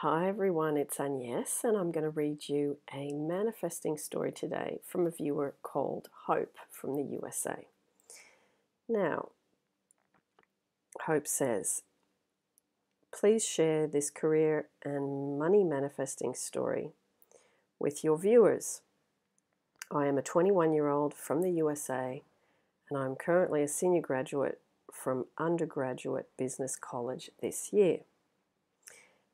Hi everyone, it's Agnes, and I'm going to read you a manifesting story today from a viewer called Hope from the USA. Now, Hope says, please share this career and money manifesting story with your viewers. I am a 21-year-old from the USA, and I'm currently a senior graduate from undergraduate business college this year.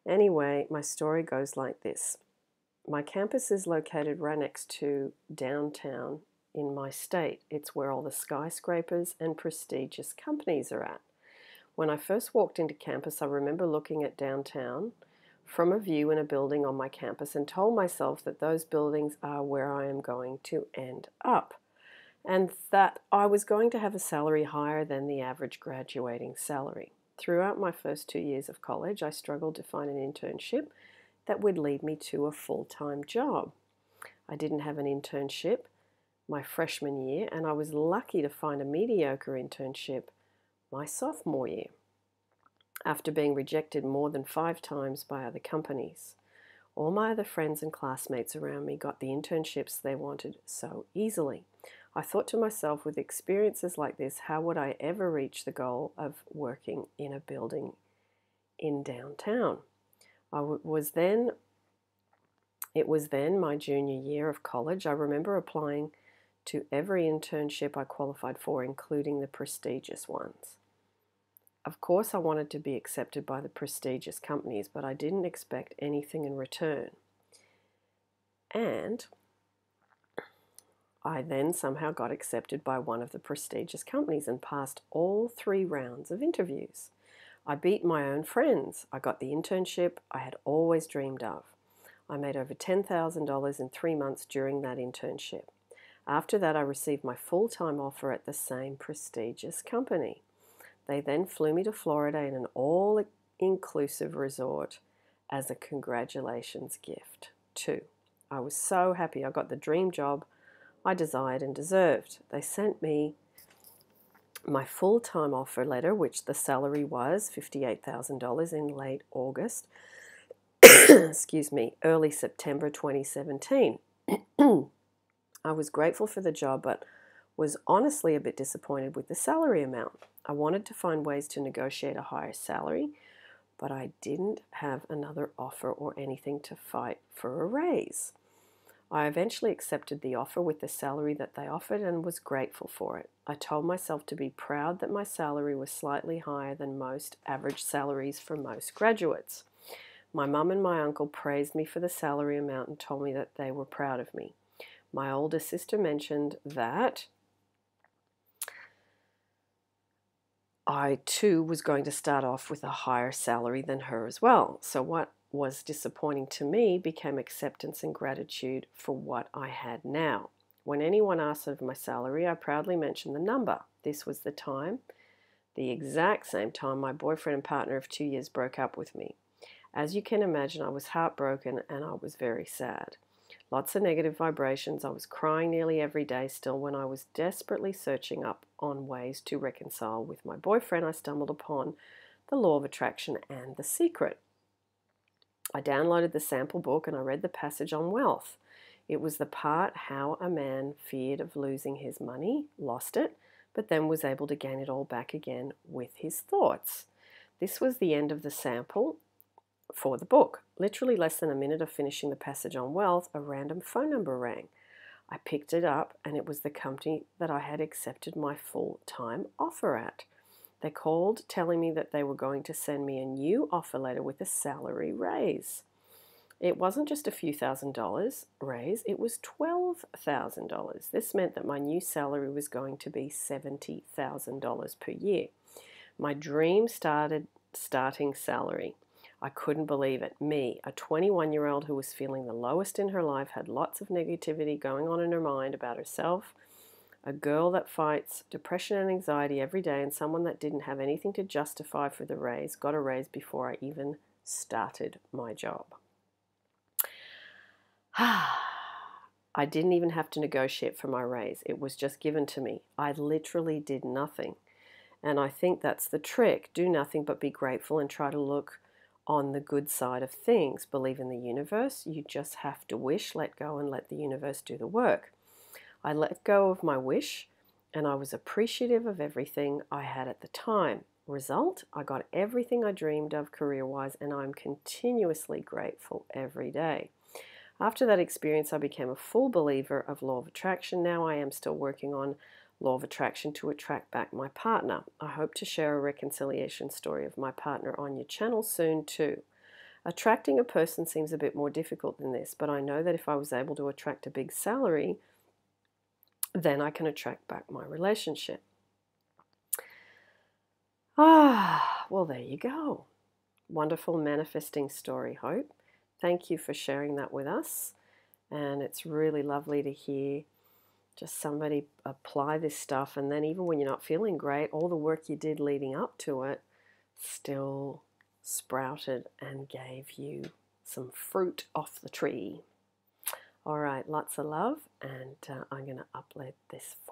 Anyway, my story goes like this. My campus is located right next to downtown in my state. It's where all the skyscrapers and prestigious companies are at. When I first walked into campus, I remember looking at downtown from a view in a building on my campus and told myself that those buildings are where I am going to end up, and that I was going to have a salary higher than the average graduating salary. Throughout my first 2 years of college, I struggled to find an internship that would lead me to a full-time job. I didn't have an internship my freshman year, and I was lucky to find a mediocre internship my sophomore year, after being rejected more than 5 times by other companies. All my other friends and classmates around me got the internships they wanted so easily. I thought to myself, with experiences like this, how would I ever reach the goal of working in a building in downtown? It was then my junior year of college. I remember applying to every internship I qualified for, including the prestigious ones. Of course, I wanted to be accepted by the prestigious companies, but I didn't expect anything in return. And I then somehow got accepted by one of the prestigious companies and passed all 3 rounds of interviews. I beat my own friends. I got the internship I had always dreamed of. I made over $10,000 in 3 months during that internship. After that, I received my full-time offer at the same prestigious company. They then flew me to Florida in an all-inclusive resort as a congratulations gift, too. I was so happy. I got the dream job I desired and deserved. They sent me my full-time offer letter, which the salary was $58,000, in late August, early September 2017. I was grateful for the job, but was honestly a bit disappointed with the salary amount. I wanted to find ways to negotiate a higher salary, but I didn't have another offer or anything to fight for a raise. I eventually accepted the offer with the salary that they offered and was grateful for it. I told myself to be proud that my salary was slightly higher than most average salaries for most graduates. My mum and my uncle praised me for the salary amount and told me that they were proud of me. My older sister mentioned that I too was going to start off with a higher salary than her as well. So what was disappointing to me became acceptance and gratitude for what I had now. When anyone asked of my salary, I proudly mentioned the number. This was the exact same time my boyfriend and partner of 2 years broke up with me. As you can imagine, I was heartbroken and I was very sad. Lots of negative vibrations. I was crying nearly every day still. When I was desperately searching up on ways to reconcile with my boyfriend, I stumbled upon The Law of Attraction and The Secret. I downloaded the sample book and I read the passage on wealth. It was the part how a man feared of losing his money, lost it, but then was able to gain it all back again with his thoughts. This was the end of the sample for the book. Literally less than a minute of finishing the passage on wealth, a random phone number rang. I picked it up and it was the company that I had accepted my full-time offer at. They called telling me that they were going to send me a new offer letter with a salary raise. It wasn't just a few $1,000s raise, it was $12,000. This meant that my new salary was going to be $70,000 per year. My dream starting salary. I couldn't believe it. Me, a 21-year-old who was feeling the lowest in her life, had lots of negativity going on in her mind about herself, a girl that fights depression and anxiety every day, and someone that didn't have anything to justify for the raise, got a raise before I even started my job. I didn't even have to negotiate for my raise. It was just given to me. I literally did nothing. And I think that's the trick. Do nothing but be grateful and try to look on the good side of things. Believe in the universe. You just have to wish, let go, and let the universe do the work. I let go of my wish, and I was appreciative of everything I had at the time. Result, I got everything I dreamed of career-wise, and I'm continuously grateful every day. After that experience, I became a full believer of law of attraction. Now I am still working on law of attraction to attract back my partner. I hope to share a reconciliation story of my partner on your channel soon too. Attracting a person seems a bit more difficult than this, but I know that if I was able to attract a big salary, then I can attract back my relationship. Well, there you go. Wonderful manifesting story, Hope. Thank you for sharing that with us. And it's really lovely to hear just somebody apply this stuff. And then even when you're not feeling great, all the work you did leading up to it still sprouted and gave you some fruit off the tree. All right, lots of love. And I'm going to upload this for